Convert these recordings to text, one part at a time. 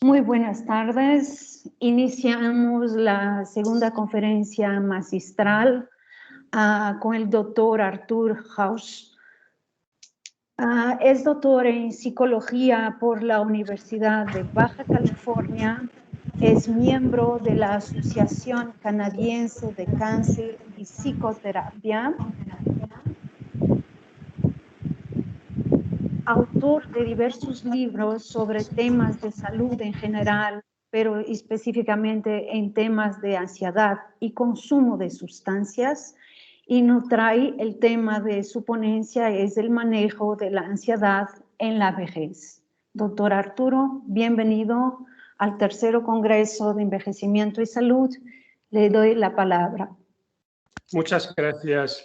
Muy buenas tardes. Iniciamos la segunda conferencia magistral con el doctor Artur Haus. Es doctor en psicología por la Universidad de Baja California. Es miembro de la Asociación Canadiense de Cáncer y Psicoterapia. Autor de diversos libros sobre temas de salud en general, pero específicamente en temas de ansiedad y consumo de sustancias, y nos trae el tema de su ponencia, es el manejo de la ansiedad en la vejez. Doctor Arturo, bienvenido al tercero Congreso de Envejecimiento y Salud. Le doy la palabra. Muchas gracias.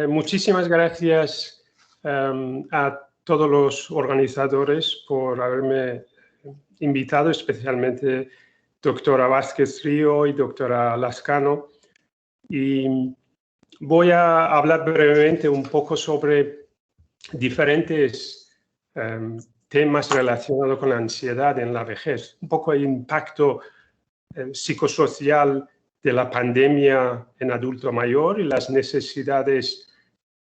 Muchísimas gracias a todos los organizadores por haberme invitado, especialmente doctora Vázquez Río y doctora Lascano. Y voy a hablar brevemente un poco sobre diferentes temas relacionados con la ansiedad en la vejez, un poco el impacto psicosocial de la pandemia en adulto mayor y las necesidades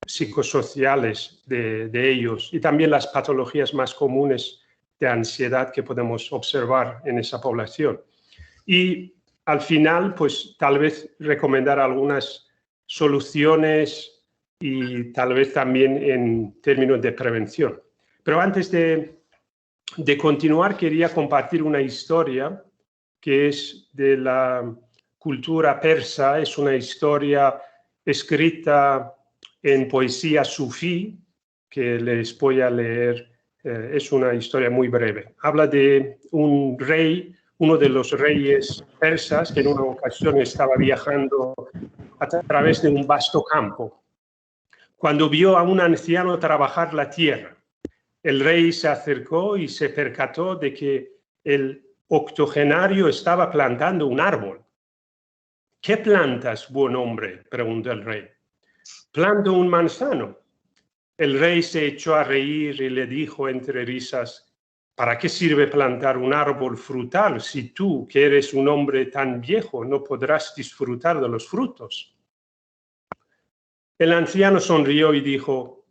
psicosociales de ellos, y también las patologías más comunes de ansiedad que podemos observar en esa población. Y al final, pues tal vez recomendar algunas soluciones y tal vez también en términos de prevención. Pero antes de continuar, quería compartir una historia que es de la cultura persa. Es una historia escrita en poesía sufí, que les voy a leer. Es una historia muy breve. Habla de un rey, uno de los reyes persas, que en una ocasión estaba viajando a través de un vasto campo, cuando vio a un anciano trabajar la tierra. El rey se acercó y se percató de que el octogenario estaba plantando un árbol. ¿Qué plantas, buen hombre?, preguntó el rey. Planto un manzano. El rey se echó a reír y le dijo entre risas: ¿para qué sirve plantar un árbol frutal si tú, que eres un hombre tan viejo, no podrás disfrutar de los frutos? El anciano sonrió y dijo: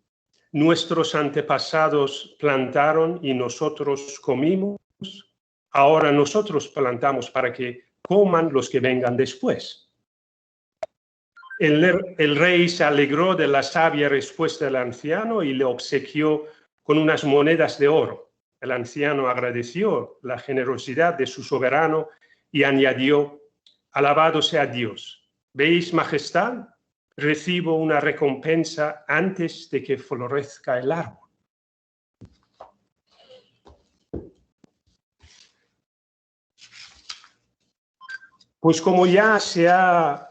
nuestros antepasados plantaron y nosotros comimos. Ahora nosotros plantamos para que coman los que vengan después. El rey se alegró de la sabia respuesta del anciano y le obsequió con unas monedas de oro. El anciano agradeció la generosidad de su soberano y añadió: alabado sea Dios. ¿Veis, majestad? Recibo una recompensa antes de que florezca el árbol. Pues como ya se ha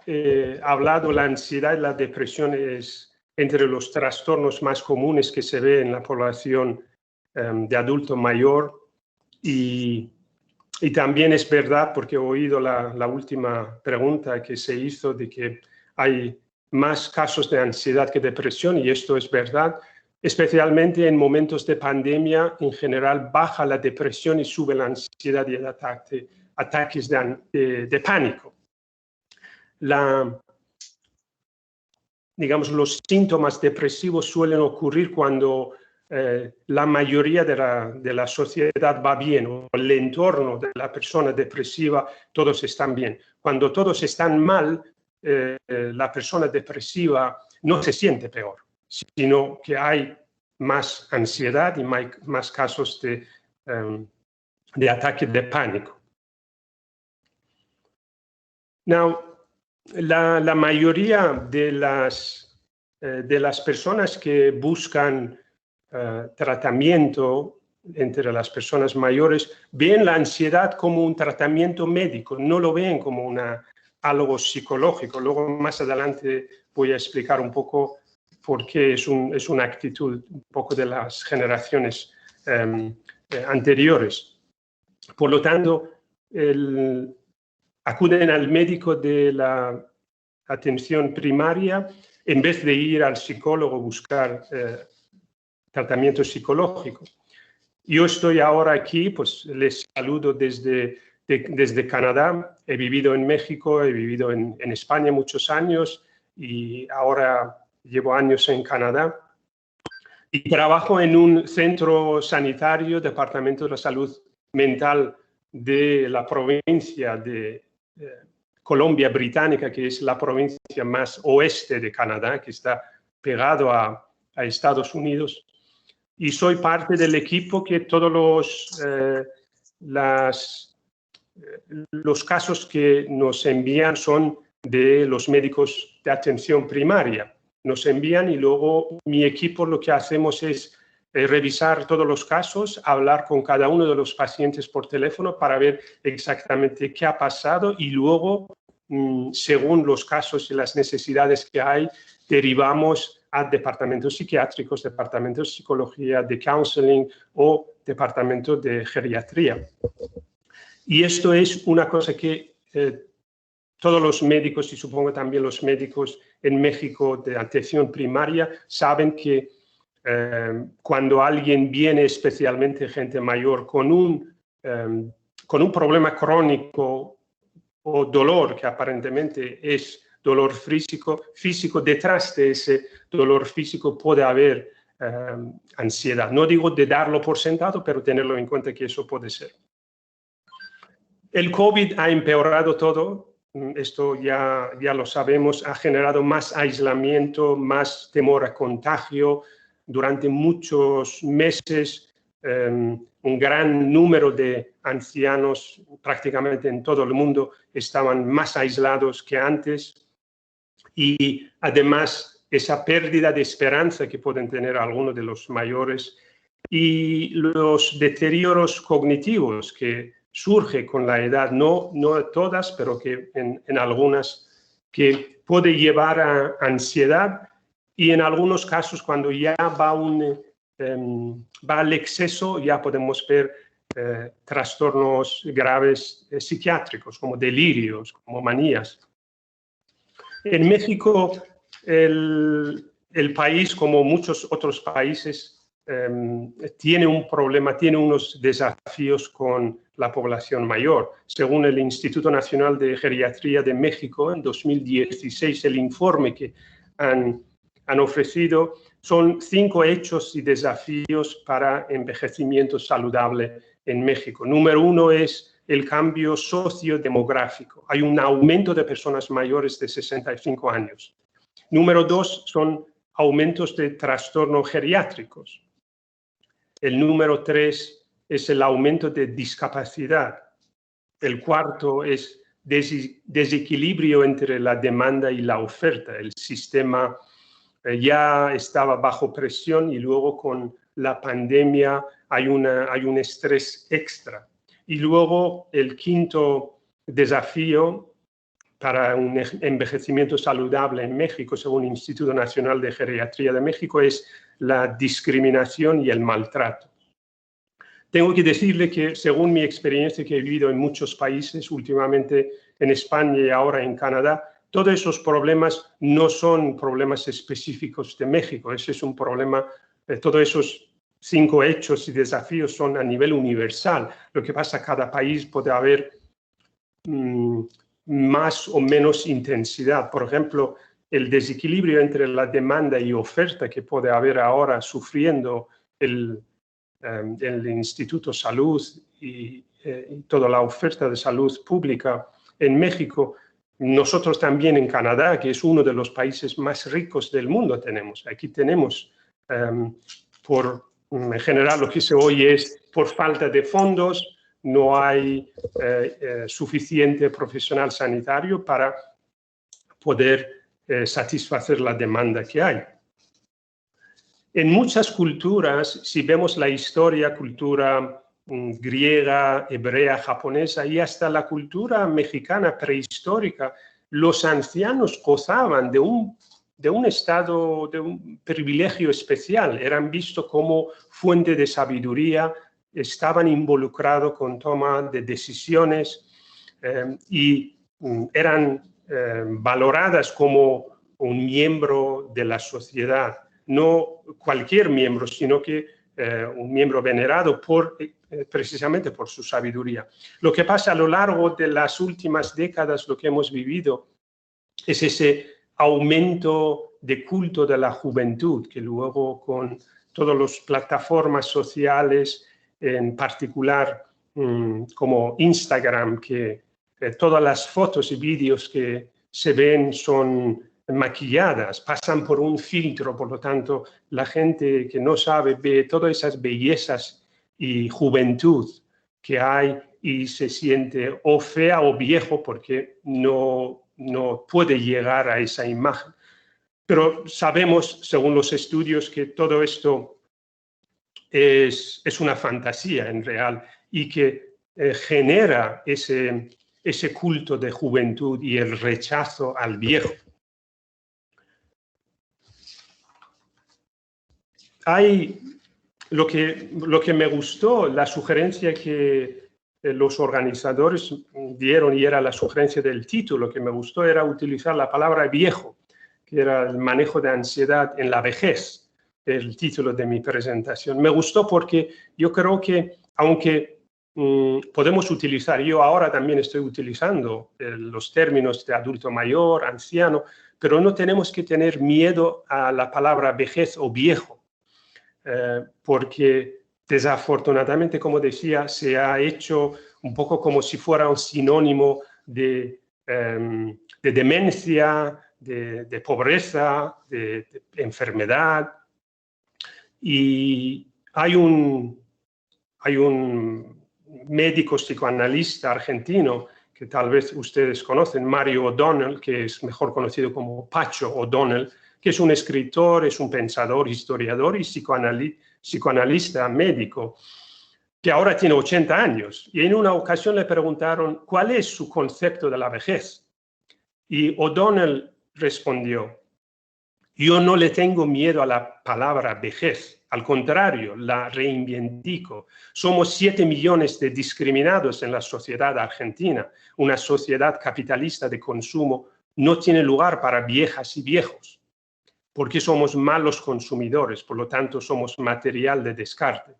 hablado, la ansiedad y la depresión es entre los trastornos más comunes que se ve en la población de adulto mayor, y también es verdad, porque he oído la última pregunta que se hizo, de que hay más casos de ansiedad que depresión, y esto es verdad. Especialmente en momentos de pandemia, en general baja la depresión y sube la ansiedad y el ataques de pánico. Digamos, los síntomas depresivos suelen ocurrir cuando la mayoría de la sociedad va bien, o el entorno de la persona depresiva, todos están bien. Cuando todos están mal, la persona depresiva no se siente peor, sino que hay más ansiedad y más casos de ataque de pánico. La mayoría de las personas que buscan tratamiento entre las personas mayores ven la ansiedad como un tratamiento médico, no lo ven como algo psicológico. Luego, más adelante, voy a explicar un poco por qué es una actitud un poco de las generaciones anteriores. Por lo tanto, acuden al médico de la atención primaria en vez de ir al psicólogo a buscar tratamiento psicológico. Yo estoy ahora aquí, pues les saludo desde Canadá. He vivido en México, he vivido en España muchos años y ahora llevo años en Canadá. Y trabajo en un centro sanitario, Departamento de la Salud Mental de la provincia de Columbia Británica, que es la provincia más oeste de Canadá, que está pegado a Estados Unidos. Y soy parte del equipo que todos los casos que nos envían son de los médicos de atención primaria. Nos envían y luego mi equipo lo que hacemos es revisar todos los casos, hablar con cada uno de los pacientes por teléfono para ver exactamente qué ha pasado y luego, según los casos y las necesidades que hay, derivamos a departamentos psiquiátricos, departamentos de psicología, de counseling o departamentos de geriatría. Y esto es una cosa que todos los médicos y supongo también los médicos en México de atención primaria saben que cuando alguien viene, especialmente gente mayor, con un problema crónico o dolor que aparentemente es dolor físico, detrás de ese dolor físico puede haber ansiedad. No digo de darlo por sentado, pero tenerlo en cuenta que eso puede ser. El COVID ha empeorado todo. Esto ya lo sabemos, ha generado más aislamiento, más temor a contagio. Durante muchos meses, un gran número de ancianos prácticamente en todo el mundo estaban más aislados que antes. Y además, esa pérdida de esperanza que pueden tener algunos de los mayores y los deterioros cognitivos que surge con la edad, no todas, pero que en algunas, que puede llevar a ansiedad y en algunos casos cuando ya va al exceso ya podemos ver trastornos graves psiquiátricos como delirios, como manías. En México el país, como muchos otros países, tiene un problema, tiene unos desafíos con la población mayor. Según el Instituto Nacional de Geriatría de México, en 2016, el informe que han ofrecido son 5 hechos y desafíos para envejecimiento saludable en México. Número 1 es el cambio sociodemográfico. Hay un aumento de personas mayores de 65 años. Número 2 son aumentos de trastornos geriátricos. El número 3 es el aumento de discapacidad. El 4 es desequilibrio entre la demanda y la oferta. El sistema ya estaba bajo presión y luego con la pandemia hay un estrés extra. Y luego el 5º desafío para un envejecimiento saludable en México, según el Instituto Nacional de Geriatría de México, es la discriminación y el maltrato. Tengo que decirle que, según mi experiencia que he vivido en muchos países, últimamente en España y ahora en Canadá, todos esos problemas no son problemas específicos de México. Ese es un problema, todos esos 5 hechos y desafíos son a nivel universal. Lo que pasa, cada país puede haber más o menos intensidad. Por ejemplo, el desequilibrio entre la demanda y oferta que puede haber ahora sufriendo el Instituto Salud y toda la oferta de salud pública en México. Nosotros también en Canadá, que es uno de los países más ricos del mundo, aquí tenemos, en general lo que se oye es por falta de fondos, no hay suficiente profesional sanitario para poder satisfacer la demanda que hay. En muchas culturas, si vemos la historia, cultura griega, hebrea, japonesa y hasta la cultura mexicana prehistórica, los ancianos gozaban de un estado, de un privilegio especial. Eran vistos como fuente de sabiduría, estaban involucrados con toma de decisiones y eran valoradas como un miembro de la sociedad. No cualquier miembro, sino que un miembro venerado precisamente por su sabiduría. Lo que pasa a lo largo de las últimas décadas, lo que hemos vivido, es ese aumento de culto de la juventud, que luego con todas las plataformas sociales, en particular como Instagram, que todas las fotos y vídeos que se ven son maquilladas, pasan por un filtro, por lo tanto, la gente que no sabe ve todas esas bellezas y juventud que hay y se siente o fea o viejo porque no puede llegar a esa imagen. Pero sabemos, según los estudios, que todo esto es una fantasía en real y que genera ese culto de juventud y el rechazo al viejo. Lo que me gustó, la sugerencia que los organizadores dieron, y era la sugerencia del título que me gustó, era utilizar la palabra viejo, que era el manejo de ansiedad en la vejez, el título de mi presentación. Me gustó porque yo creo que, aunque podemos utilizar, yo ahora también estoy utilizando los términos de adulto mayor, anciano, pero no tenemos que tener miedo a la palabra vejez o viejo. Porque desafortunadamente, como decía, se ha hecho un poco como si fuera un sinónimo de demencia, de pobreza, de enfermedad. Y hay un médico psicoanalista argentino que tal vez ustedes conocen, Mario O'Donnell, que es mejor conocido como Pacho O'Donnell, que es un escritor, es un pensador, historiador y psicoanalista médico, que ahora tiene 80 años. Y en una ocasión le preguntaron cuál es su concepto de la vejez. Y O'Donnell respondió: yo no le tengo miedo a la palabra vejez, al contrario, la reivindico. Somos 7 millones de discriminados en la sociedad argentina. Una sociedad capitalista de consumo no tiene lugar para viejas y viejos, porque somos malos consumidores, por lo tanto somos material de descarte.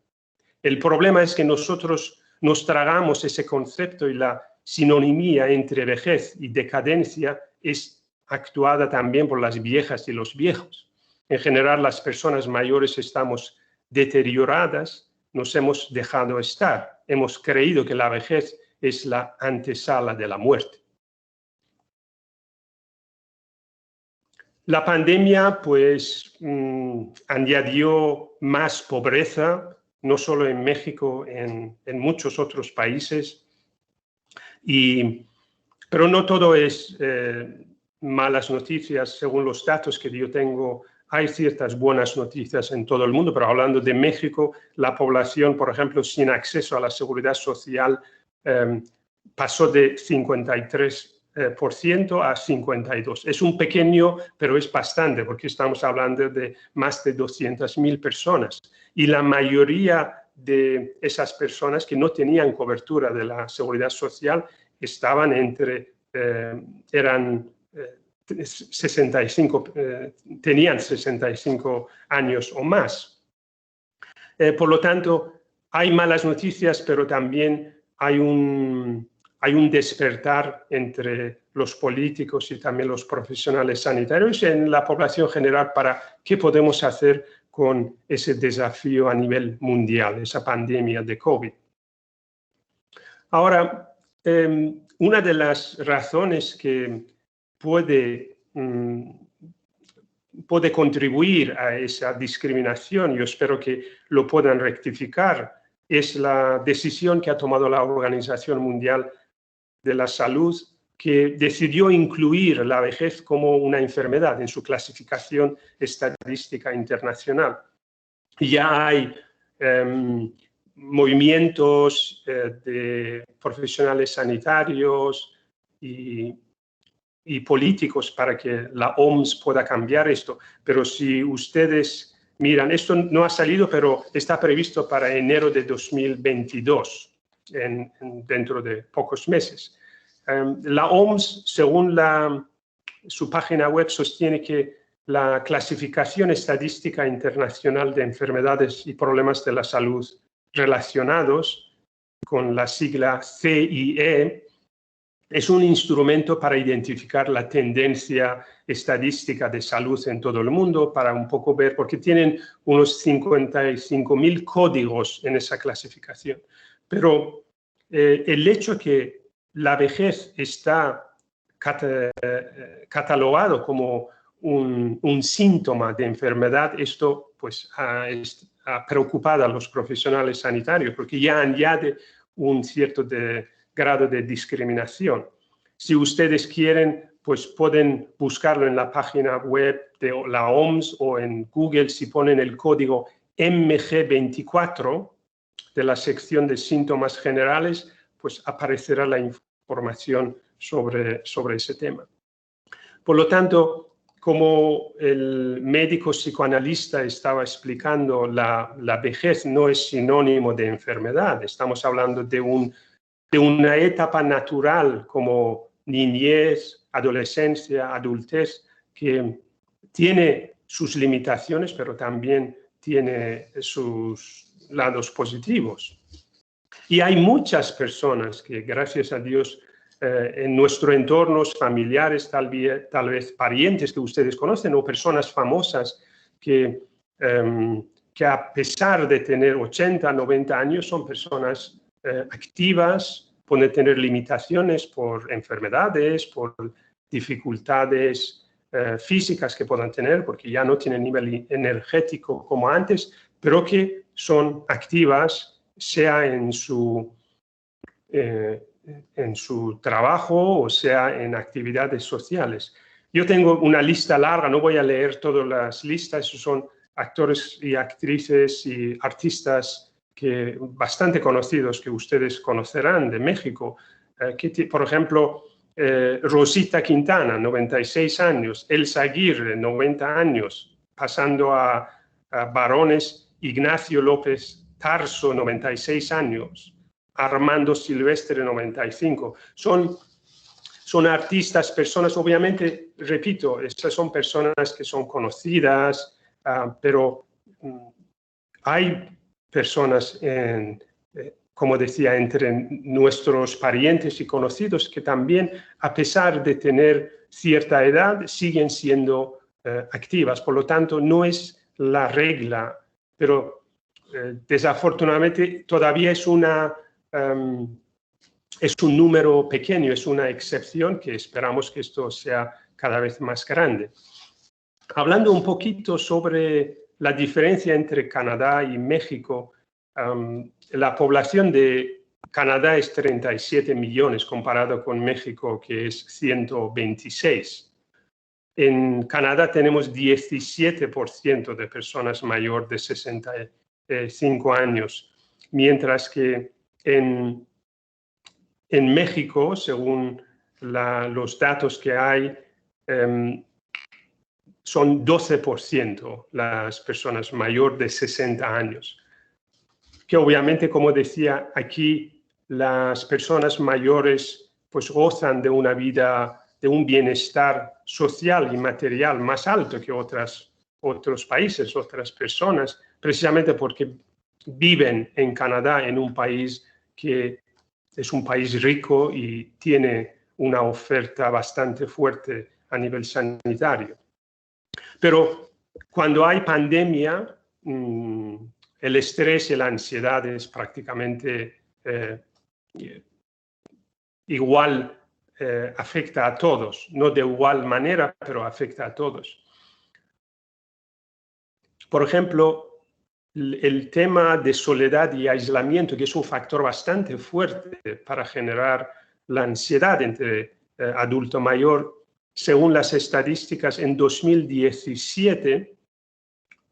El problema es que nosotros nos tragamos ese concepto y la sinonimia entre vejez y decadencia es actuada también por las viejas y los viejos. En general, las personas mayores estamos deterioradas, nos hemos dejado estar, hemos creído que la vejez es la antesala de la muerte. La pandemia, pues, añadió más pobreza, no solo en México, en muchos otros países. Pero no todo es malas noticias. Según los datos que yo tengo, hay ciertas buenas noticias en todo el mundo, pero hablando de México, la población, por ejemplo, sin acceso a la seguridad social pasó de 53% a 52%. Es un pequeño, pero es bastante, porque estamos hablando de más de 200.000 personas. Y la mayoría de esas personas que no tenían cobertura de la seguridad social estaban tenían 65 años o más. Por lo tanto, hay malas noticias, pero también hay un despertar entre los políticos y también los profesionales sanitarios en la población general para qué podemos hacer con ese desafío a nivel mundial, esa pandemia de COVID. Ahora, una de las razones que puede contribuir a esa discriminación, yo espero que lo puedan rectificar, es la decisión que ha tomado la Organización Mundial de la Salud, que decidió incluir la vejez como una enfermedad en su clasificación estadística internacional. Ya hay movimientos de profesionales sanitarios y políticos para que la OMS pueda cambiar esto. Pero si ustedes miran, esto no ha salido, pero está previsto para enero de 2022, dentro de pocos meses. La OMS, según su página web, sostiene que la Clasificación Estadística Internacional de Enfermedades y Problemas de la Salud Relacionados, con la sigla CIE, es un instrumento para identificar la tendencia estadística de salud en todo el mundo, para un poco ver, porque tienen unos 55.000 códigos en esa clasificación. Pero el hecho que la vejez está catalogado como un síntoma de enfermedad, esto pues ha preocupado a los profesionales sanitarios, porque ya añade un cierto grado de discriminación. Si ustedes quieren, pues pueden buscarlo en la página web de la OMS o en Google. Si ponen el código MG24 de la sección de síntomas generales, pues aparecerá la información sobre ese tema. Por lo tanto, como el médico psicoanalista estaba explicando, la vejez no es sinónimo de enfermedad. Estamos hablando de una etapa natural como niñez, adolescencia, adultez, que tiene sus limitaciones, pero también tiene sus lados positivos. Y hay muchas personas que, gracias a Dios, en nuestro entorno, familiares, tal vez parientes que ustedes conocen o personas famosas que a pesar de tener 80, 90 años son personas activas, pueden tener limitaciones por enfermedades, por dificultades físicas que puedan tener, porque ya no tienen nivel energético como antes, pero que son activas, sea en su trabajo o sea en actividades sociales. Yo tengo una lista larga, no voy a leer todas las listas, son actores y actrices y artistas bastante conocidos que ustedes conocerán de México, por ejemplo, Rosita Quintana, 96 años, Elsa Aguirre, 90 años, pasando a varones, Ignacio López Tarso, 96 años, Armando Silvestre, 95. Son artistas, personas, obviamente, repito, estas son personas que son conocidas, pero hay personas, como decía, entre nuestros parientes y conocidos que también, a pesar de tener cierta edad, siguen siendo activas. Por lo tanto, no es la regla, pero desafortunadamente todavía es un número pequeño, es una excepción que esperamos que esto sea cada vez más grande. Hablando un poquito sobre la diferencia entre Canadá y México, la población de Canadá es 37 millones comparado con México, que es 126. En Canadá tenemos 17% de personas mayores de 65 años, mientras que en México, según los datos que hay, son 12% las personas mayores de 60 años. Que obviamente, como decía, aquí las personas mayores pues gozan de una vida, de un bienestar social y material más alto que otros países, otras personas, precisamente porque viven en Canadá, en un país que es un país rico y tiene una oferta bastante fuerte a nivel sanitario. Pero cuando hay pandemia, el estrés y la ansiedad es prácticamente igual, afecta a todos, no de igual manera, pero afecta a todos. Por ejemplo, el tema de soledad y aislamiento, que es un factor bastante fuerte para generar la ansiedad entre adulto mayor, según las estadísticas, en 2017,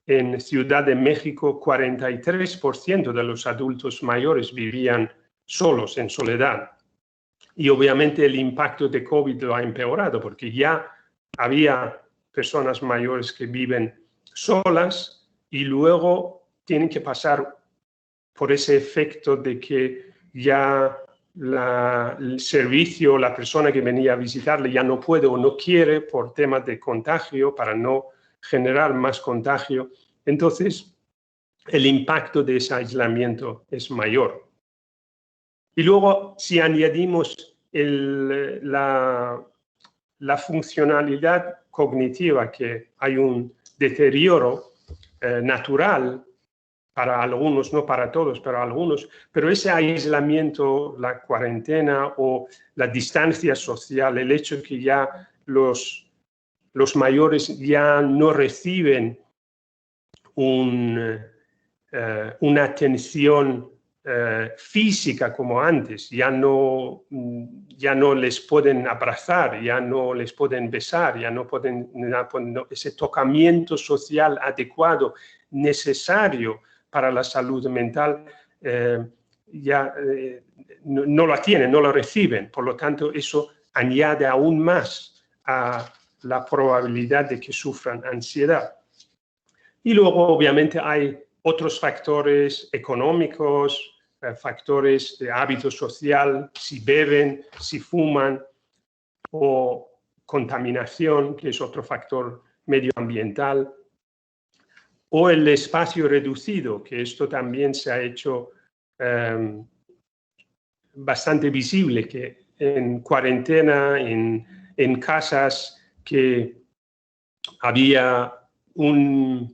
en Ciudad de México, 43% de los adultos mayores vivían solos, en soledad. Y obviamente el impacto de COVID lo ha empeorado, porque ya había personas mayores que viven solas y luego tienen que pasar por ese efecto de que ya el servicio, la persona que venía a visitarle ya no puede o no quiere por temas de contagio para no generar más contagio, entonces el impacto de ese aislamiento es mayor. Y luego, si añadimos la funcionalidad cognitiva, que hay un deterioro natural para algunos, no para todos, pero algunos, pero ese aislamiento, la cuarentena o la distancia social, el hecho que ya los mayores ya no reciben una atención física como antes, ya no les pueden abrazar, ya no les pueden besar, ya no pueden, ese tocamiento social adecuado, necesario para la salud mental, no la tienen, no la reciben. Por lo tanto, eso añade aún más a la probabilidad de que sufran ansiedad. Y luego, obviamente, hay otros factores económicos, factores de hábito social, si beben, si fuman, o contaminación, que es otro factor medioambiental, o el espacio reducido, que esto también se ha hecho bastante visible, que en cuarentena, en casas que había una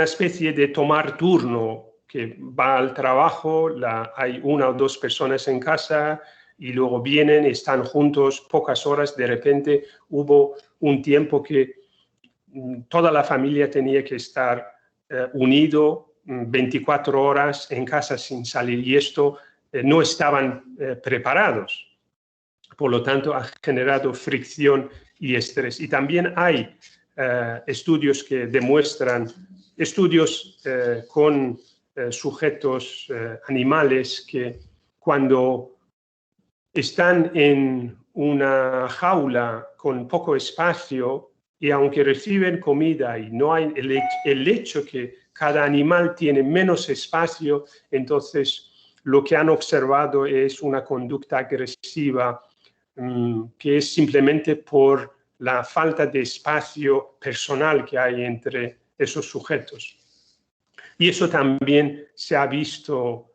especie de tomar turno, que va al trabajo, hay una o dos personas en casa y luego vienen, están juntos pocas horas, de repente hubo un tiempo que toda la familia tenía que estar unido 24 horas en casa sin salir, y esto no estaban preparados. Por lo tanto, ha generado fricción y estrés. Y también hay estudios que demuestran, estudios con sujetos animales, que cuando están en una jaula con poco espacio, y aunque reciben comida y no hay el hecho que cada animal tiene menos espacio, entonces lo que han observado es una conducta agresiva, que es simplemente por la falta de espacio personal que hay entre esos sujetos. Y eso también se ha visto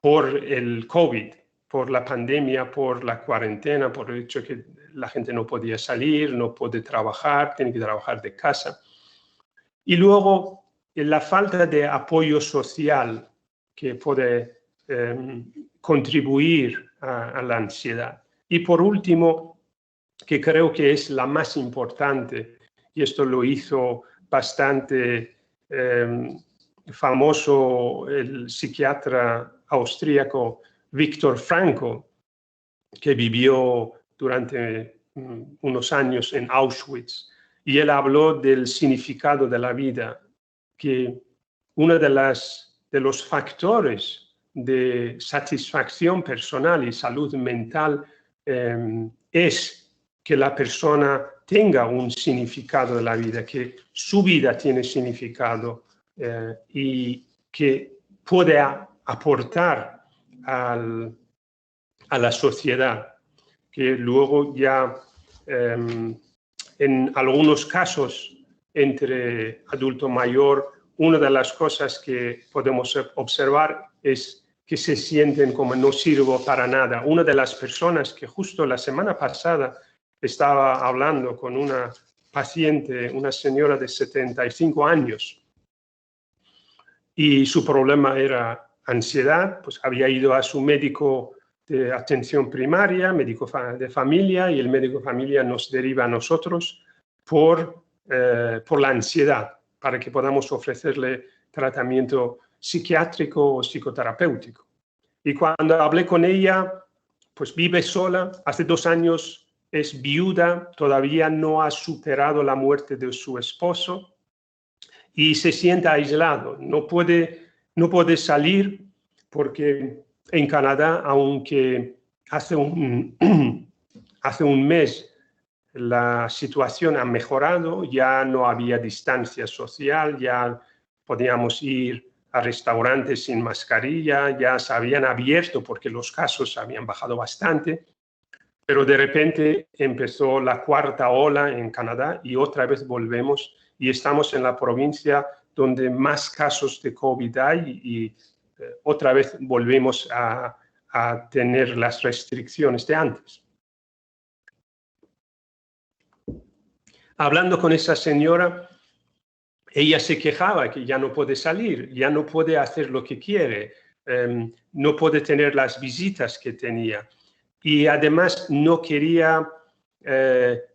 por el COVID, por la pandemia, por la cuarentena, por el hecho que la gente no podía salir, no puede trabajar, tiene que trabajar de casa. Y luego la falta de apoyo social, que puede contribuir a la ansiedad. Y por último, que creo que es la más importante, y esto lo hizo bastante famoso el psiquiatra austríaco Viktor Frankl, que vivió durante unos años en Auschwitz, y él habló del significado de la vida, que uno de los factores de satisfacción personal y salud mental es que la persona tenga un significado de la vida, que su vida tiene significado y que puede aportar a la sociedad, que luego ya en algunos casos entre adulto mayor, una de las cosas que podemos observar es que se sienten como no sirvo para nada. Una de las personas que justo la semana pasada estaba hablando con una paciente, una señora de 75 años, y su problema era ansiedad, pues había ido a su médico de atención primaria, médico de familia, y el médico de familia nos deriva a nosotros por la ansiedad, para que podamos ofrecerle tratamiento psiquiátrico o psicoterapéutico. Y cuando hablé con ella, pues vive sola, hace 2 años es viuda, todavía no ha superado la muerte de su esposo y se siente aislado, no puede salir, porque en Canadá, aunque hace un mes la situación ha mejorado, ya no había distancia social, ya podíamos ir a restaurantes sin mascarilla, ya se habían abierto porque los casos habían bajado bastante, Pero de repente empezó la cuarta ola en Canadá y otra vez volvemos y estamos en la provincia donde más casos de COVID hay y otra vez volvemos a tener las restricciones de antes. Hablando con esa señora, ella se quejaba que ya no puede salir, ya no puede hacer lo que quiere, no puede tener las visitas que tenía. Y además no quería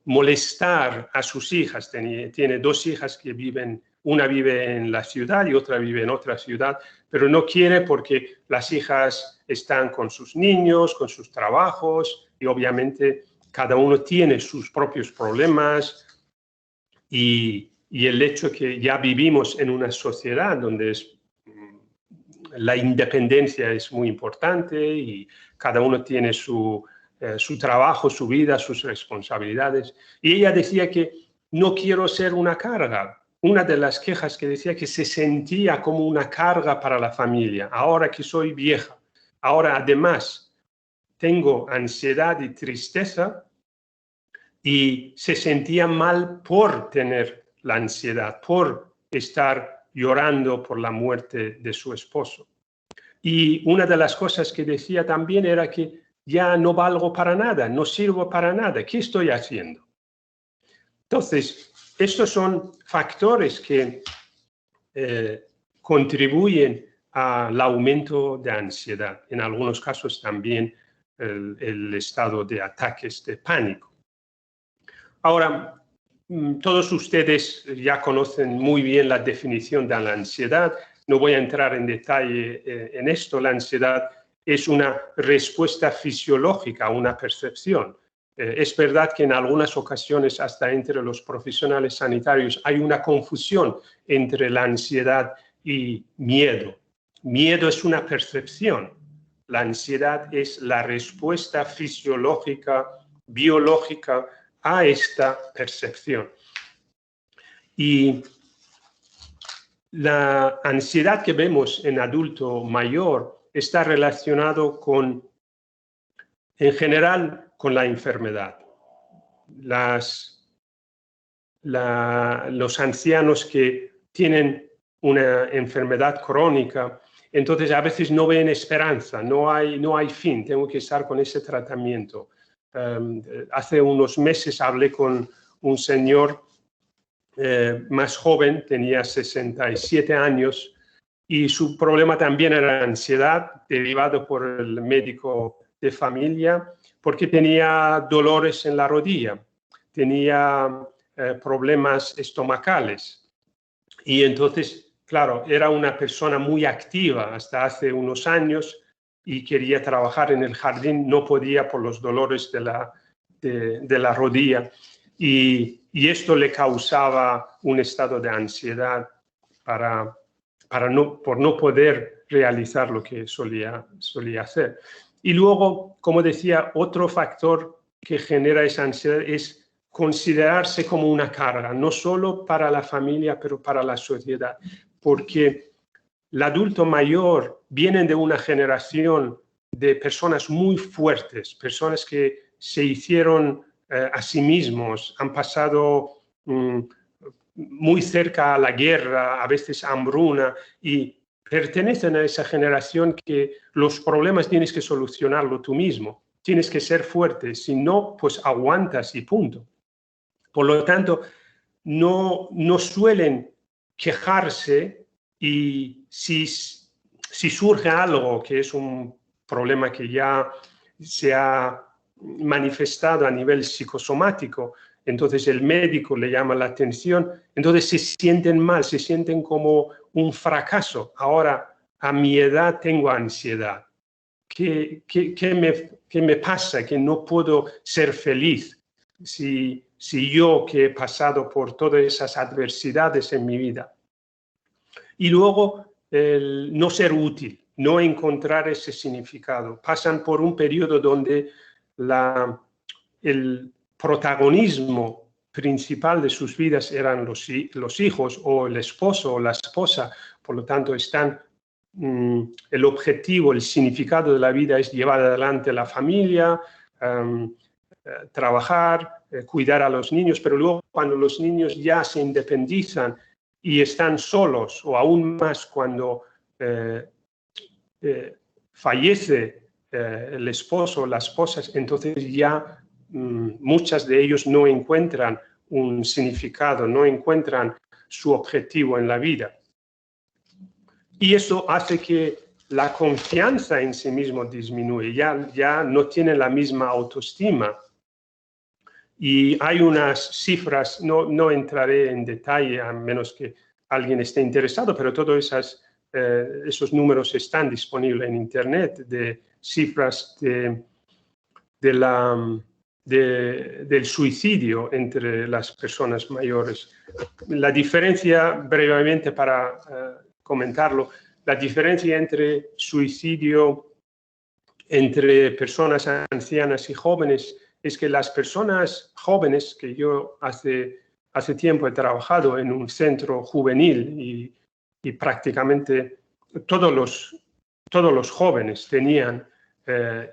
molestar a sus hijas. Tiene dos hijas que viven, una vive en la ciudad y otra vive en otra ciudad, pero no quiere porque las hijas están con sus niños, con sus trabajos y obviamente cada uno tiene sus propios problemas y el hecho que ya vivimos en una sociedad donde la independencia es muy importante y cada uno tiene su trabajo, su vida, sus responsabilidades. Y ella decía que no quiero ser una carga. Una de las quejas que decía que se sentía como una carga para la familia. Ahora que soy vieja, ahora además tengo ansiedad y tristeza y se sentía mal por tener la ansiedad, por estar llorando por la muerte de su esposo. Y una de las cosas que decía también era que ya no valgo para nada, no sirvo para nada. ¿Qué estoy haciendo? Entonces, estos son factores que contribuyen al aumento de ansiedad. En algunos casos también el estado de ataques de pánico. Ahora, todos ustedes ya conocen muy bien la definición de la ansiedad. No voy a entrar en detalle en esto. La ansiedad es una respuesta fisiológica a una percepción. Es verdad que en algunas ocasiones, hasta entre los profesionales sanitarios, hay una confusión entre la ansiedad y miedo. Miedo es una percepción. La ansiedad es la respuesta fisiológica, biológica a esta percepción. Y la ansiedad que vemos en adulto mayor está relacionado con, en general, con la enfermedad. Los ancianos que tienen una enfermedad crónica, entonces a veces no ven esperanza, no hay fin, tengo que estar con ese tratamiento. Hace unos meses hablé con un señor más joven, tenía 67 años, y su problema también era ansiedad, derivado por el médico de familia, porque tenía dolores en la rodilla, tenía problemas estomacales. Y entonces, claro, era una persona muy activa hasta hace unos años y quería trabajar en el jardín, no podía por los dolores de la rodilla. Y esto le causaba un estado de ansiedad por no poder realizar lo que solía hacer. Y luego, como decía, otro factor que genera esa ansiedad es considerarse como una carga, no solo para la familia, pero para la sociedad, porque el adulto mayor viene de una generación de personas muy fuertes, personas que se hicieron a sí mismos, han pasado muy cerca a la guerra, a veces hambruna, y pertenecen a esa generación que los problemas tienes que solucionarlo tú mismo, tienes que ser fuerte, si no, pues aguantas y punto. Por lo tanto, no suelen quejarse y si surge algo que es un problema que ya se ha manifestado a nivel psicosomático, entonces el médico le llama la atención, entonces se sienten mal, se sienten como un fracaso. Ahora, a mi edad tengo ansiedad. ¿Qué me pasa? Que no puedo ser feliz. Si yo que he pasado por todas esas adversidades en mi vida. Y luego el no ser útil, no encontrar ese significado. Pasan por un periodo donde el protagonismo principal de sus vidas eran los hijos o el esposo o la esposa. Por lo tanto, el objetivo, el significado de la vida es llevar adelante la familia, trabajar, cuidar a los niños, pero luego cuando los niños ya se independizan y están solos, o aún más cuando fallece el esposo o las esposas, entonces ya muchas de ellos no encuentran un significado, no encuentran su objetivo en la vida. Y eso hace que la confianza en sí mismo disminuye, ya no tienen la misma autoestima. Y hay unas cifras, no entraré en detalle a menos que alguien esté interesado, pero todos esos números están disponibles en Internet, de cifras del suicidio entre las personas mayores. La diferencia, brevemente para comentarlo, la diferencia entre suicidio entre personas ancianas y jóvenes es que las personas jóvenes, que yo hace tiempo he trabajado en un centro juvenil y prácticamente todos los jóvenes tenían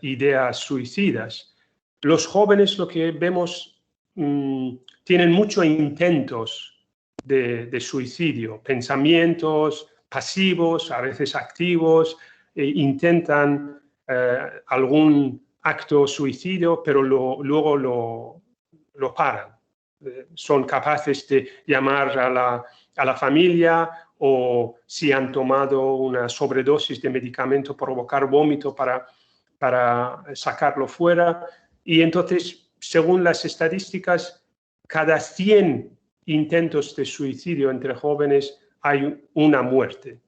ideas suicidas. Los jóvenes, lo que vemos, tienen muchos intentos de suicidio, pensamientos pasivos, a veces activos, intentan algún acto suicidio, pero luego lo paran. Son capaces de llamar a la familia, o si han tomado una sobredosis de medicamento, provocar vómito para sacarlo fuera. Y entonces, según las estadísticas, cada 100 intentos de suicidio entre jóvenes hay una muerte,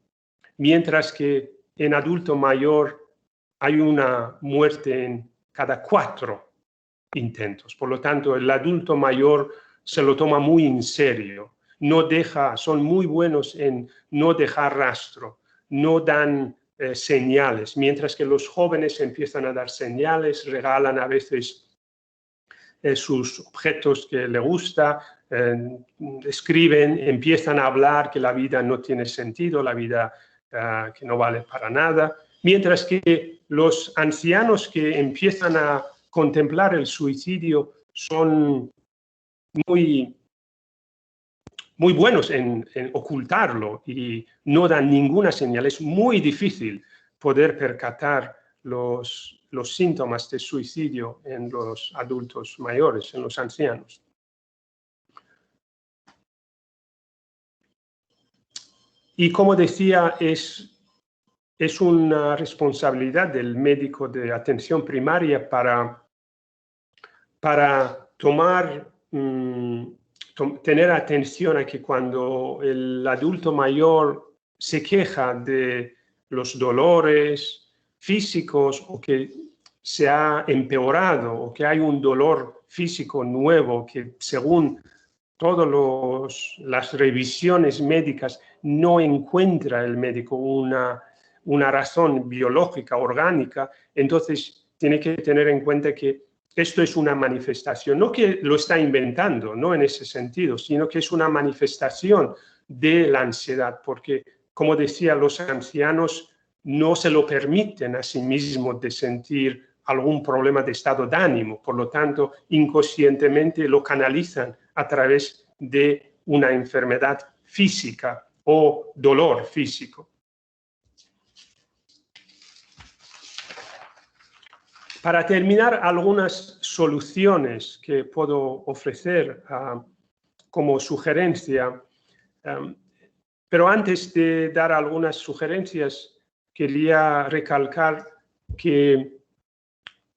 mientras que en adulto mayor hay una muerte en cada 4 intentos. Por lo tanto, el adulto mayor se lo toma muy en serio. Son muy buenos en no dejar rastro, no dan señales, mientras que los jóvenes empiezan a dar señales, regalan a veces sus objetos que les gusta, escriben, empiezan a hablar que la vida no tiene sentido, la vida que no vale para nada, mientras que los ancianos que empiezan a contemplar el suicidio son muy buenos en ocultarlo y no dan ninguna señal. Es muy difícil poder percatar los síntomas de suicidio en los adultos mayores, en los ancianos. Y como decía, es una responsabilidad del médico de atención primaria para tener atención a que cuando el adulto mayor se queja de los dolores físicos, o que se ha empeorado, o que hay un dolor físico nuevo que según todas las revisiones médicas no encuentra el médico una razón biológica, orgánica, entonces tiene que tener en cuenta que esto es una manifestación, no que lo está inventando, no en ese sentido, sino que es una manifestación de la ansiedad, porque, como decía, los ancianos no se lo permiten a sí mismos de sentir algún problema de estado de ánimo, por lo tanto, inconscientemente lo canalizan a través de una enfermedad física o dolor físico. Para terminar, algunas soluciones que puedo ofrecer como sugerencia, pero antes de dar algunas sugerencias, quería recalcar que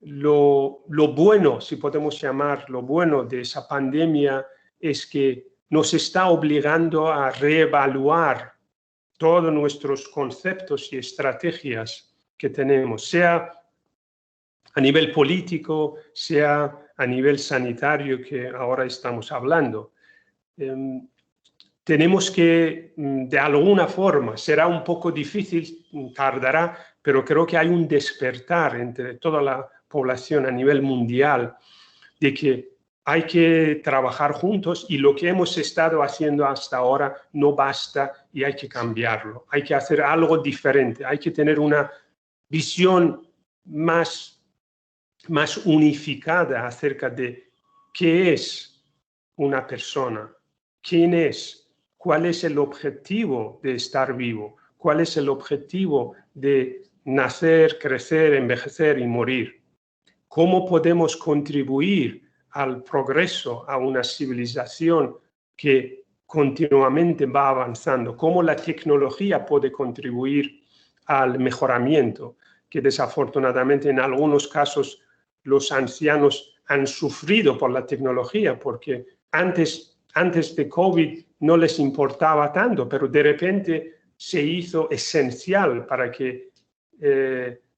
lo bueno, si podemos llamar lo bueno de esa pandemia, es que nos está obligando a reevaluar todos nuestros conceptos y estrategias que tenemos, sea a nivel político, sea a nivel sanitario, que ahora estamos hablando. Tenemos que, de alguna forma, será un poco difícil, tardará, pero creo que hay un despertar entre toda la población a nivel mundial de que hay que trabajar juntos, y lo que hemos estado haciendo hasta ahora no basta y hay que cambiarlo. Hay que hacer algo diferente, hay que tener una visión más más unificada acerca de qué es una persona, quién es, cuál es el objetivo de estar vivo, cuál es el objetivo de nacer, crecer, envejecer y morir. ¿Cómo podemos contribuir al progreso, a una civilización que continuamente va avanzando? ¿Cómo la tecnología puede contribuir al mejoramiento? Que desafortunadamente en algunos casos los ancianos han sufrido por la tecnología, porque antes de COVID no les importaba tanto, pero de repente se hizo esencial para que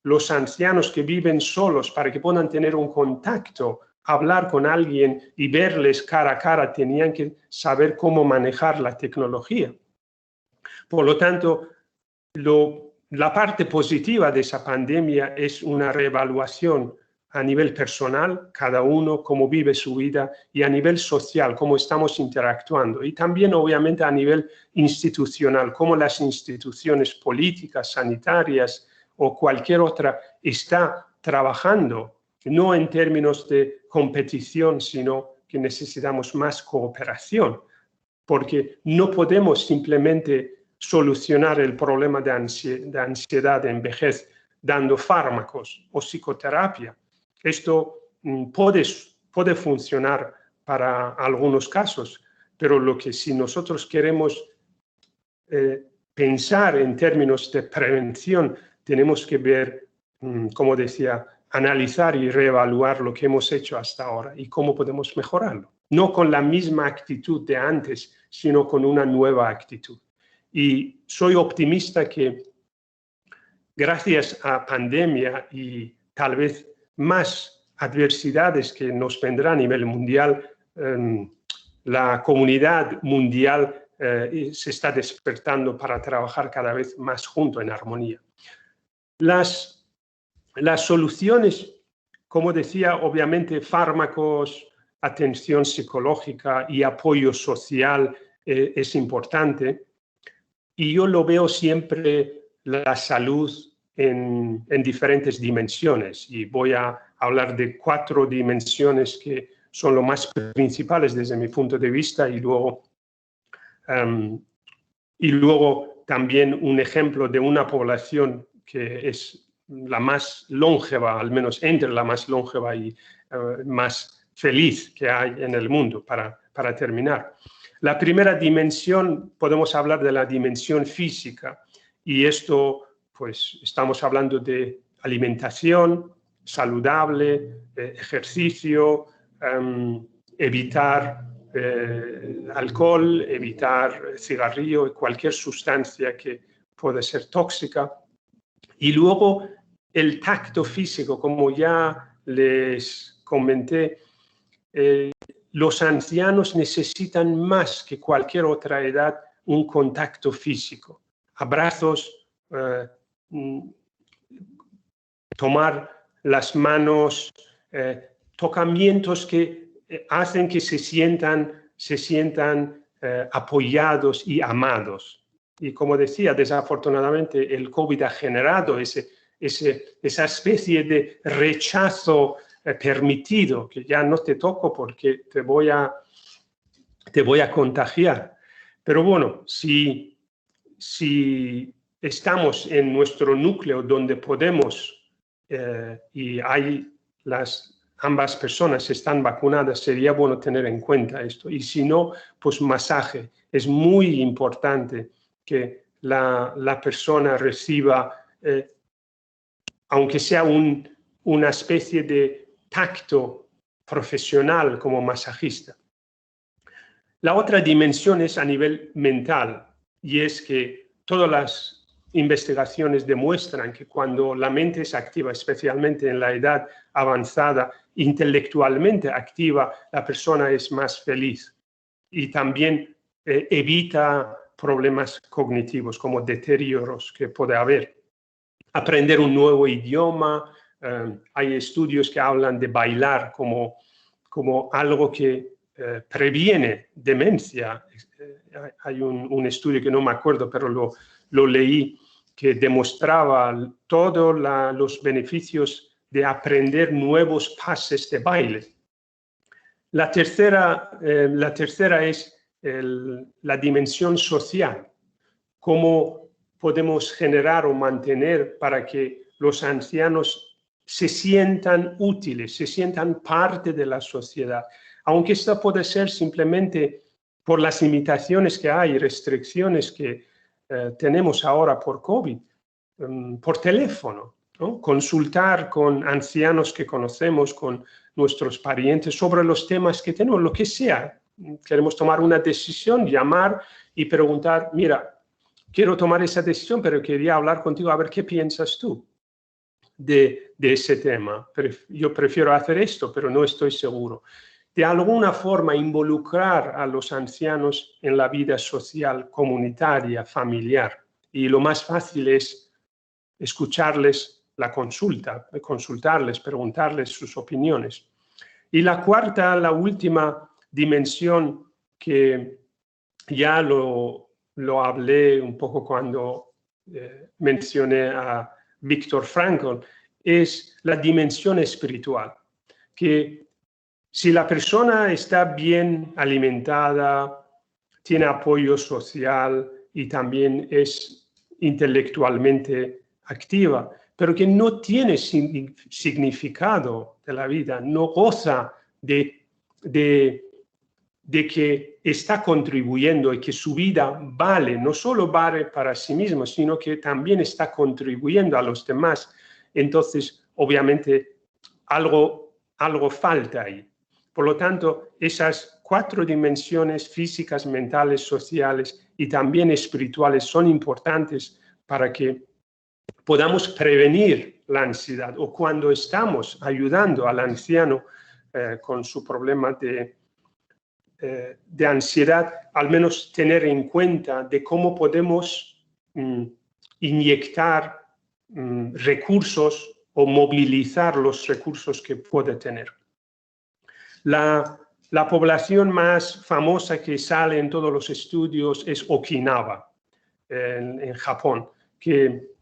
los ancianos que viven solos, para que puedan tener un contacto, hablar con alguien y verles cara a cara, tenían que saber cómo manejar la tecnología. Por lo tanto, la parte positiva de esa pandemia es una reevaluación a nivel personal, cada uno cómo vive su vida, y a nivel social, cómo estamos interactuando. Y también, obviamente, a nivel institucional, cómo las instituciones políticas, sanitarias o cualquier otra está trabajando, no en términos de competición, sino que necesitamos más cooperación, porque no podemos simplemente solucionar el problema de ansiedad en vejez dando fármacos o psicoterapia. Esto puede funcionar para algunos casos, pero si nosotros queremos pensar en términos de prevención, tenemos que ver, como decía, analizar y reevaluar lo que hemos hecho hasta ahora y cómo podemos mejorarlo. No con la misma actitud de antes, sino con una nueva actitud. Y soy optimista que gracias a pandemia y tal vez más adversidades que nos vendrán a nivel mundial, la comunidad mundial se está despertando para trabajar cada vez más junto en armonía. Las soluciones, como decía, obviamente fármacos, atención psicológica y apoyo social es importante. Y yo lo veo siempre la salud en diferentes dimensiones. Y voy a hablar de 4 dimensiones que son lo más principales desde mi punto de vista, y luego también un ejemplo de una población que es la más longeva, al menos entre la más longeva y más feliz que hay en el mundo, para terminar. La primera dimensión, podemos hablar de la dimensión física, y esto, pues, estamos hablando de alimentación saludable, ejercicio, evitar alcohol, evitar cigarrillo, cualquier sustancia que puede ser tóxica. Y luego el tacto físico, como ya les comenté, los ancianos necesitan más que cualquier otra edad un contacto físico, abrazos, tomar las manos, tocamientos que hacen que se sientan apoyados y amados. Y como decía, desafortunadamente el COVID ha generado esa especie de rechazo permitido, que ya no te toco porque te voy a contagiar. Pero bueno, si estamos en nuestro núcleo donde podemos y ambas personas están vacunadas, sería bueno tener en cuenta esto. Y si no, pues masaje. Es muy importante que la persona reciba, aunque sea una especie de tacto profesional como masajista. La otra dimensión es a nivel mental, y es que todas las investigaciones demuestran que cuando la mente es activa, especialmente en la edad avanzada, intelectualmente activa, la persona es más feliz y también evita problemas cognitivos como deterioros que puede haber. Aprender un nuevo idioma, hay estudios que hablan de bailar como algo que previene demencia. Hay un estudio que no me acuerdo, pero lo leí, que demostraba todos los beneficios de aprender nuevos pases de baile. La tercera es la dimensión social. Cómo podemos generar o mantener para que los ancianos se sientan útiles, se sientan parte de la sociedad. Aunque esto puede ser simplemente por las limitaciones que hay, restricciones que tenemos ahora por COVID, por teléfono, ¿no? Consultar con ancianos que conocemos, con nuestros parientes sobre los temas que tenemos, lo que sea. Queremos tomar una decisión, llamar y preguntar, mira, quiero tomar esa decisión, pero quería hablar contigo a ver qué piensas tú de ese tema. Yo prefiero hacer esto, pero no estoy seguro. De alguna forma involucrar a los ancianos en la vida social, comunitaria, familiar. Y lo más fácil es escucharles la consulta, consultarles, preguntarles sus opiniones. Y la cuarta, la última dimensión que ya lo hablé un poco cuando mencioné a Viktor Frankl, es la dimensión espiritual, que si la persona está bien alimentada, tiene apoyo social y también es intelectualmente activa, pero que no tiene significado de la vida, no goza de que está contribuyendo y que su vida vale, no solo vale para sí mismo, sino que también está contribuyendo a los demás. Entonces, obviamente, algo falta ahí. Por lo tanto, esas 4 dimensiones físicas, mentales, sociales y también espirituales son importantes para que podamos prevenir la ansiedad, o cuando estamos ayudando al anciano con su problema de ansiedad, al menos tener en cuenta de cómo podemos inyectar recursos o movilizar los recursos que puede tener. La población más famosa que sale en todos los estudios es Okinawa, en Japón, que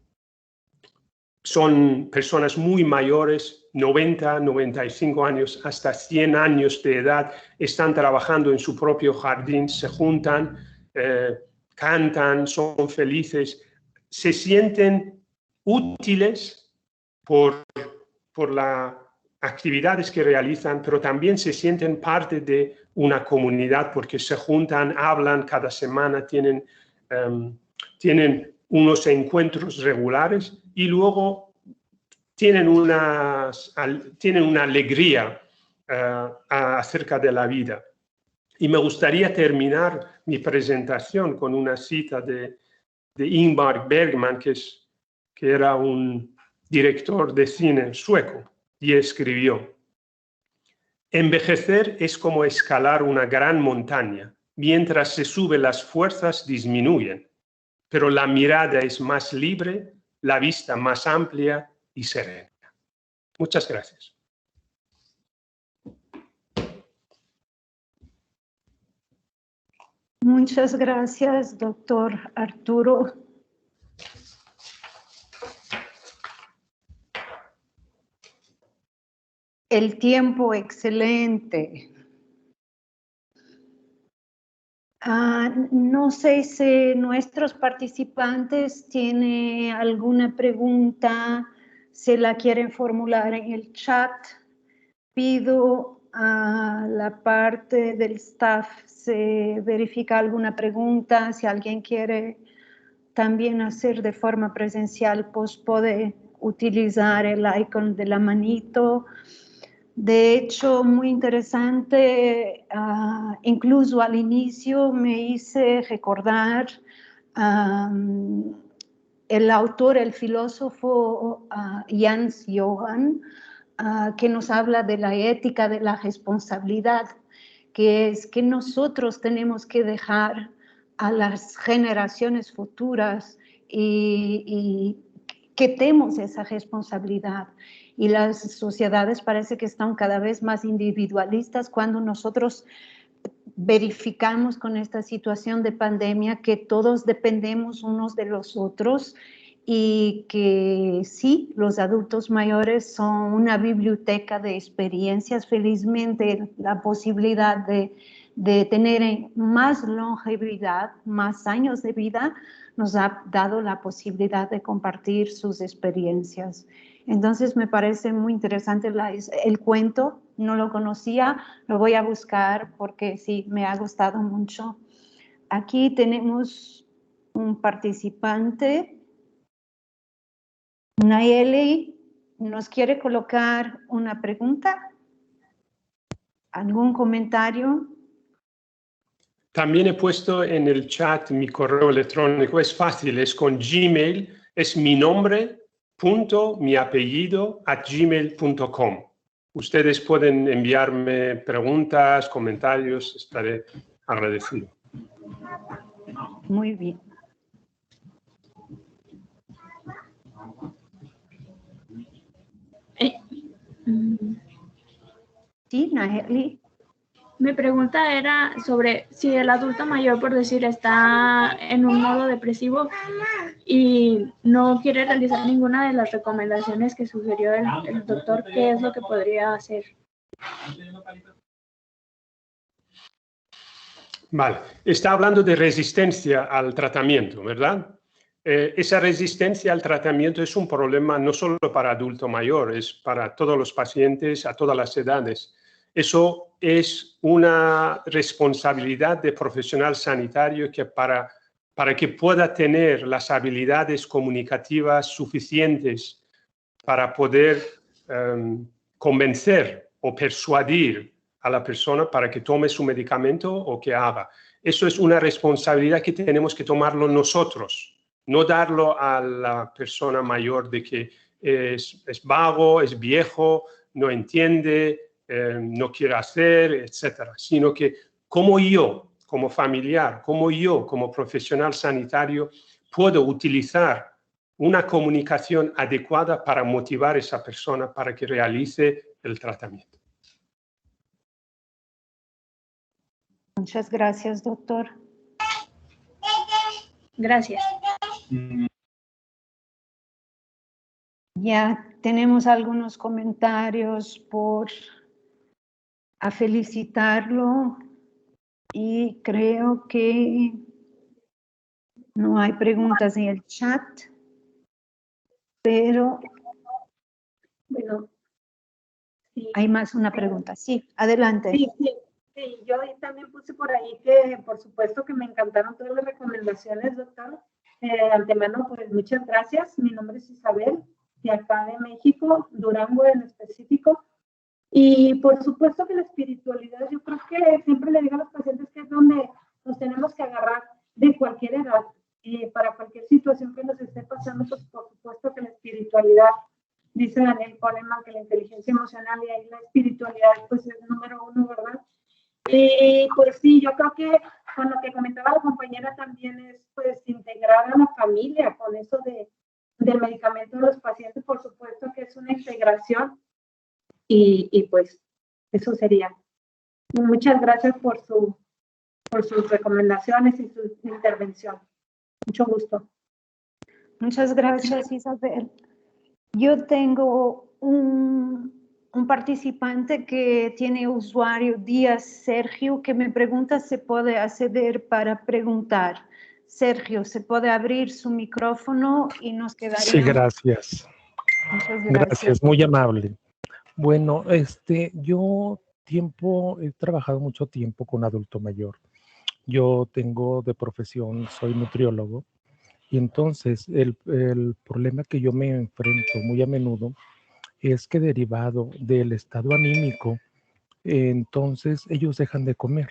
son personas muy mayores, 90, 95 años, hasta 100 años de edad, están trabajando en su propio jardín, se juntan, cantan, son felices, se sienten útiles por las actividades que realizan, pero también se sienten parte de una comunidad porque se juntan, hablan cada semana, tienen unos encuentros regulares y luego tienen una alegría acerca de la vida. Y me gustaría terminar mi presentación con una cita de Ingmar Bergman, que era un director de cine sueco, y escribió: envejecer es como escalar una gran montaña. Mientras se sube, las fuerzas disminuyen, pero la mirada es más libre, la vista más amplia y serena. Muchas gracias. Muchas gracias, doctor Arturo. El tiempo excelente. No sé si nuestros participantes tienen alguna pregunta, si la quieren formular en el chat. Pido a la parte del staff si verifica alguna pregunta, si alguien quiere también hacer de forma presencial, pues puede utilizar el icon de la manito. De hecho, muy interesante, incluso al inicio me hice recordar el autor, el filósofo Jens Johan, que nos habla de la ética de la responsabilidad, que es que nosotros tenemos que dejar a las generaciones futuras y que tenemos esa responsabilidad. Y las sociedades parece que están cada vez más individualistas cuando nosotros verificamos con esta situación de pandemia que todos dependemos unos de los otros y que sí, los adultos mayores son una biblioteca de experiencias. Felizmente, la posibilidad de tener más longevidad, más años de vida, nos ha dado la posibilidad de compartir sus experiencias. Entonces, me parece muy interesante el cuento. No lo conocía, lo voy a buscar porque sí, me ha gustado mucho. Aquí tenemos un participante. Nayeli, ¿nos quiere colocar una pregunta? ¿Algún comentario? También he puesto en el chat mi correo electrónico. Es fácil, es con Gmail, es mi nombre, punto, mi apellido, @gmail.com. Ustedes pueden enviarme preguntas, comentarios, estaré agradecido. Muy bien. Sí, Nayeli. Mi pregunta era sobre si el adulto mayor, por decir, está en un modo depresivo y no quiere realizar ninguna de las recomendaciones que sugirió el doctor, ¿qué es lo que podría hacer? Vale, está hablando de resistencia al tratamiento, ¿verdad? Esa resistencia al tratamiento es un problema no solo para adulto mayor, es para todos los pacientes a todas las edades. Eso es una responsabilidad de profesional sanitario que para que pueda tener las habilidades comunicativas suficientes para poder convencer o persuadir a la persona para que tome su medicamento o que haga. Eso es una responsabilidad que tenemos que tomarlo nosotros, no darlo a la persona mayor de que es vago, es viejo, no entiende, no quiere hacer, etcétera, sino que como yo, como familiar, como yo, como profesional sanitario, puedo utilizar una comunicación adecuada para motivar a esa persona para que realice el tratamiento. Muchas gracias, doctor. Gracias. Ya tenemos algunos comentarios a felicitarlo y creo que no hay preguntas en el chat, pero bueno, sí. Hay más una pregunta. Sí, adelante. Sí, yo también puse por ahí que por supuesto que me encantaron todas las recomendaciones, doctor. Antemano, pues muchas gracias. Mi nombre es Isabel, de acá de México, Durango en específico. Y por supuesto que la espiritualidad, yo creo que siempre le digo a los pacientes que es donde nos tenemos que agarrar de cualquier edad. Para cualquier situación que nos esté pasando, pues por supuesto que la espiritualidad, dice Daniel Kahneman, que la inteligencia emocional y ahí la espiritualidad pues es número uno, ¿verdad? Y pues sí, yo creo que con lo que comentaba la compañera también es pues integrar a la familia con eso del medicamento de los pacientes, por supuesto que es una integración y pues eso sería. Muchas gracias por sus recomendaciones y su intervención. Mucho gusto. Muchas gracias, Isabel. Yo tengo un participante que tiene usuario Díaz Sergio que me pregunta si puede acceder para preguntar. Sergio, ¿se puede abrir su micrófono y nos quedaría? Sí, gracias. Muchas gracias. Gracias, muy amable. Bueno, yo he trabajado mucho tiempo con adulto mayor. Yo tengo de profesión, soy nutriólogo, y entonces el problema que yo me enfrento muy a menudo es que derivado del estado anímico, entonces ellos dejan de comer.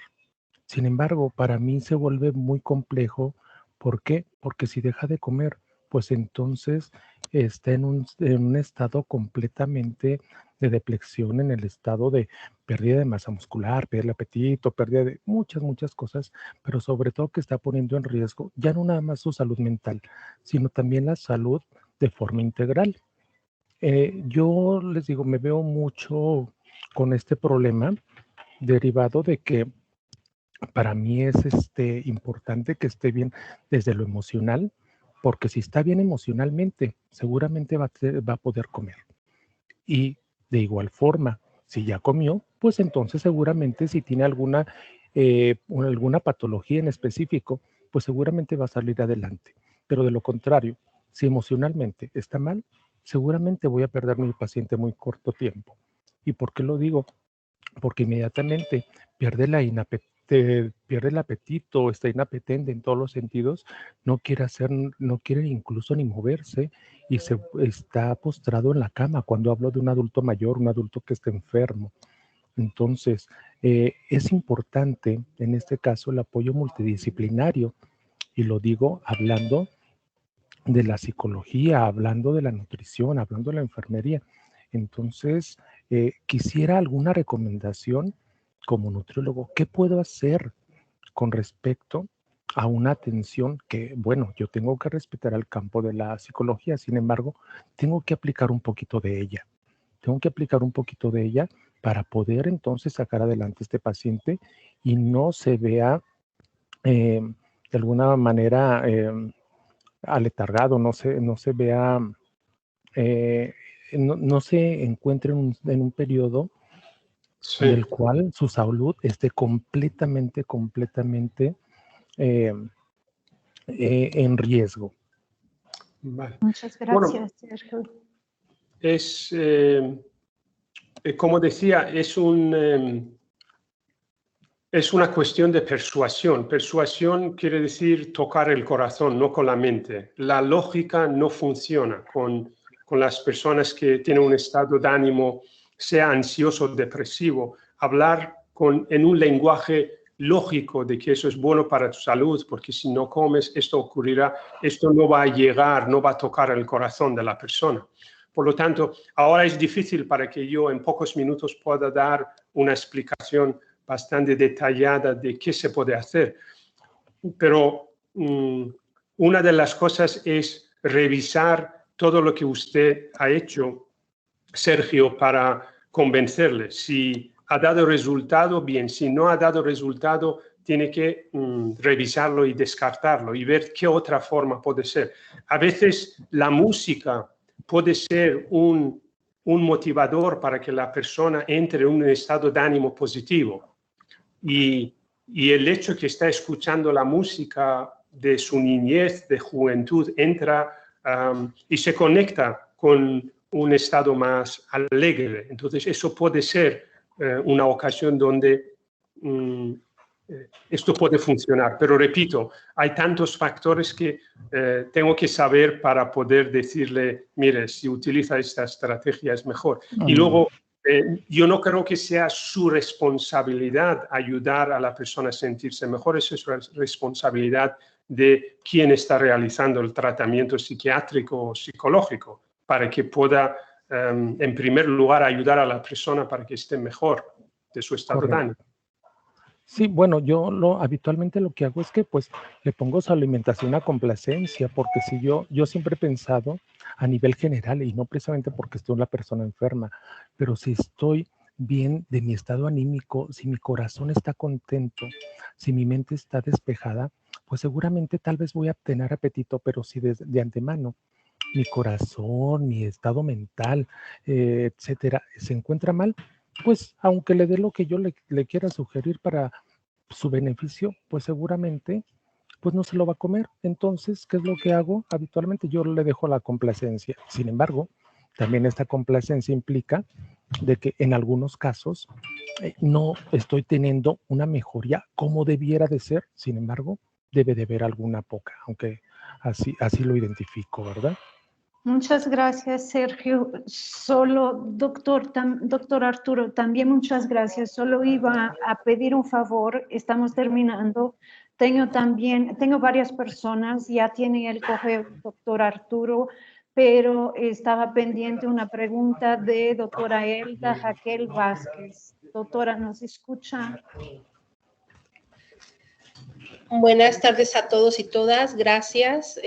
Sin embargo, para mí se vuelve muy complejo. ¿Por qué? Porque si deja de comer, pues entonces está en un estado completamente de depleción, en el estado de pérdida de masa muscular, pérdida de apetito, pérdida de muchas cosas, pero sobre todo que está poniendo en riesgo ya no nada más su salud mental, sino también la salud de forma integral. Yo les digo, me veo mucho con este problema derivado de que para mí es importante que esté bien desde lo emocional, porque si está bien emocionalmente, seguramente va a poder comer. Y de igual forma, si ya comió, pues entonces seguramente si tiene alguna patología en específico, pues seguramente va a salir adelante. Pero de lo contrario, si emocionalmente está mal, seguramente voy a perder a mi paciente muy corto tiempo. ¿Y por qué lo digo? Porque inmediatamente pierde el apetito, está inapetente en todos los sentidos, no quiere incluso ni moverse y está postrado en la cama cuando hablo de un adulto mayor, un adulto que está enfermo. Entonces, es importante en este caso el apoyo multidisciplinario, y lo digo hablando de la psicología, hablando de la nutrición, hablando de la enfermería. Entonces, quisiera alguna recomendación como nutriólogo. ¿Qué puedo hacer con respecto a una atención que, bueno, yo tengo que respetar el campo de la psicología, sin embargo, tengo que aplicar un poquito de ella? Tengo que aplicar un poquito de ella para poder entonces sacar adelante a este paciente y no se vea de alguna manera aletargado, no se vea, no se encuentre en un periodo Sí. en el cual su salud esté completamente en riesgo. Vale. Muchas gracias, Sergio. Es, como decía, es una cuestión de persuasión. Persuasión quiere decir tocar el corazón, no con la mente. La lógica no funciona con las personas que tienen un estado de ánimo, sea ansioso o depresivo. Hablar en un lenguaje lógico de que eso es bueno para tu salud, porque si no comes, esto ocurrirá, esto no va a llegar, no va a tocar el corazón de la persona. Por lo tanto, ahora es difícil para que yo en pocos minutos pueda dar una explicación bastante detallada de qué se puede hacer. Pero una de las cosas es revisar todo lo que usted ha hecho, Sergio, para convencerle. Si ha dado resultado, bien. Si no ha dado resultado, tiene que revisarlo y descartarlo y ver qué otra forma puede ser. A veces la música puede ser un motivador para que la persona entre en un estado de ánimo positivo. Y el hecho que está escuchando la música de su niñez, de juventud, entra y se conecta con un estado más alegre. Entonces, eso puede ser una ocasión donde esto puede funcionar. Pero repito, hay tantos factores que tengo que saber para poder decirle, mire, si utiliza esta estrategia es mejor. Y luego, yo no creo que sea su responsabilidad ayudar a la persona a sentirse mejor, es su responsabilidad de quien está realizando el tratamiento psiquiátrico o psicológico para que pueda, en primer lugar, ayudar a la persona para que esté mejor de su estado de ánimo. Sí, bueno, yo habitualmente lo que hago es que pues le pongo su alimentación a complacencia, porque si yo siempre he pensado a nivel general y no precisamente porque estoy una persona enferma, pero si estoy bien de mi estado anímico, si mi corazón está contento, si mi mente está despejada, pues seguramente tal vez voy a tener apetito, pero si de antemano mi corazón, mi estado mental, etcétera, se encuentra mal, pues aunque le dé lo que yo le quiera sugerir para su beneficio, pues seguramente pues no se lo va a comer. Entonces, ¿qué es lo que hago? Habitualmente yo le dejo la complacencia. Sin embargo, también esta complacencia implica de que en algunos casos no estoy teniendo una mejoría como debiera de ser. Sin embargo, debe de haber alguna poca, aunque así lo identifico, ¿verdad? Muchas gracias, Sergio. Solo, doctor Arturo, también muchas gracias. Solo iba a pedir un favor, estamos terminando. Tengo varias personas, ya tienen el correo, doctor Arturo, pero estaba pendiente una pregunta de doctora Elda Raquel Vázquez. Doctora, ¿nos escucha? Buenas tardes a todos y todas. Gracias,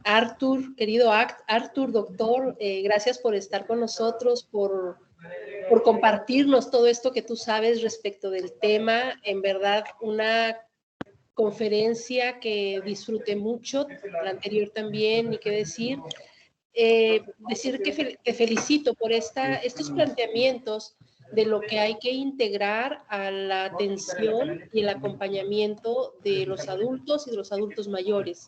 Artur, querido Artur, doctor. Gracias por estar con nosotros, por compartirnos todo esto que tú sabes respecto del tema. En verdad, una conferencia que disfruté mucho, la anterior también, ni qué decir. Decir que te felicito por estos planteamientos de lo que hay que integrar a la atención y el acompañamiento de los adultos y de los adultos mayores.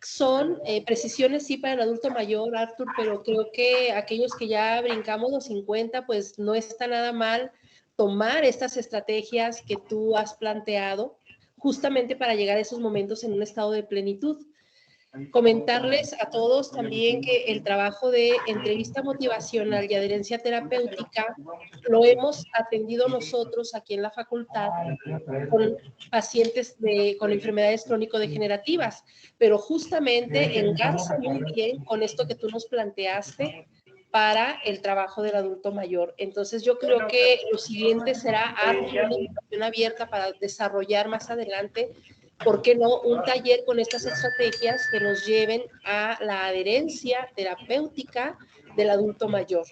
Son precisiones, sí, para el adulto mayor, Artur, pero creo que aquellos que ya brincamos los 50, pues no está nada mal tomar estas estrategias que tú has planteado justamente para llegar a esos momentos en un estado de plenitud. Comentarles a todos también que el trabajo de entrevista motivacional y adherencia terapéutica lo hemos atendido nosotros aquí en la facultad con pacientes con enfermedades crónico-degenerativas, pero justamente engarza muy bien con esto que tú nos planteaste para el trabajo del adulto mayor. Entonces yo creo que lo siguiente será una invitación abierta para desarrollar más adelante, ¿por qué no?, un taller con estas estrategias que nos lleven a la adherencia terapéutica del adulto mayor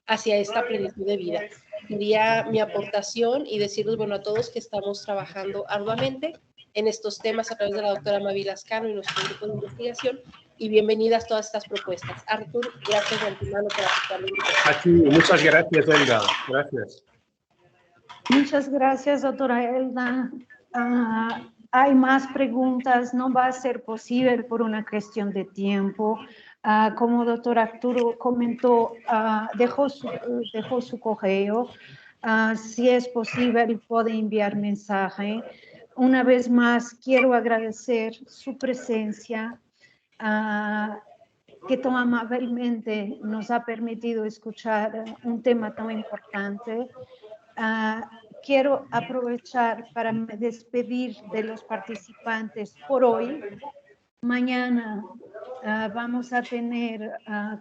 hacia esta plenitud de vida. Sería mi aportación y decirles, bueno, a todos que estamos trabajando arduamente en estos temas a través de la doctora Mavi Lascano y nuestro grupo de investigación, y bienvenidas todas estas propuestas. Artur, gracias de antemano por aceptar la invitación. Aquí, muchas gracias, Elda. Gracias. Muchas gracias, doctora Elda. Hay más preguntas, no va a ser posible por una cuestión de tiempo. Como doctor Arturo comentó, dejó su correo. Si es posible, puede enviar mensaje. Una vez más, quiero agradecer su presencia, que tan amablemente nos ha permitido escuchar un tema tan importante. Quiero aprovechar para me despedir de los participantes por hoy. Mañana vamos a tener,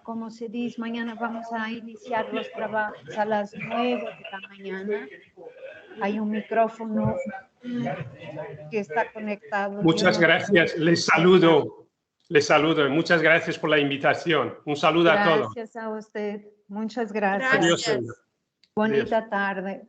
como se dice, mañana vamos a iniciar los trabajos a las 9 de la mañana. Hay un micrófono que está conectado. Muchas gracias, les saludo. Muchas gracias por la invitación. Un saludo a todos. Gracias a usted. Muchas gracias. Adiós. Bonita tarde.